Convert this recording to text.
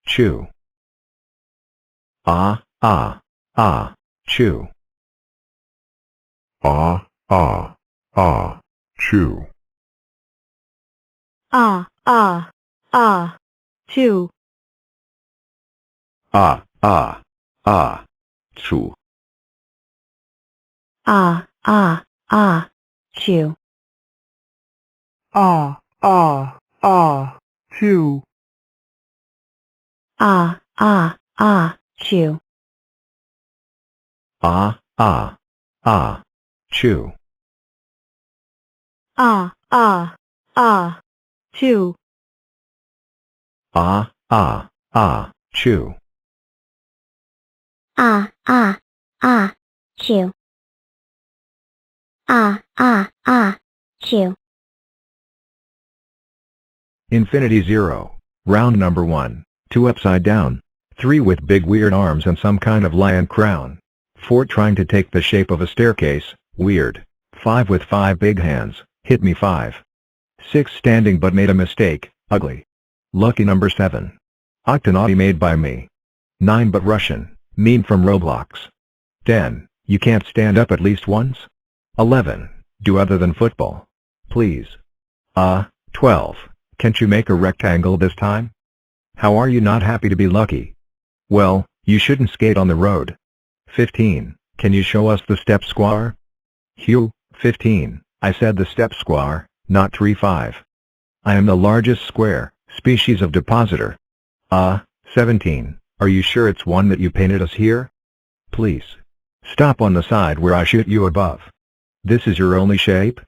chew. Chew. chew. Chew. Chew. Chew. Chew. Chew. Chew. Chew. Chew. Chew. Chew. Infinity 0. Round number 1. 2 upside down. 3 with big weird arms and some kind of lion crown. 4 trying to take the shape of a staircase, weird. 5 with 5 big hands, hit me 5. 6 standing but made a mistake, ugly. Lucky number 7. Octonaughty made by me. 9 but Russian, meme from Roblox. 10. You can't stand up at least once? 11. Do other than football. Please. 12. Can't you make a rectangle this time? How are you not happy to be lucky? Well, you shouldn't skate on the road. 15. Can you show us the step square? Hugh, 15. I said the step square, not tree 5. I am the largest square, species of depositor. 17. Are you sure it's one that you painted us here? Please. Stop on the side where I shoot you above. This is your only shape?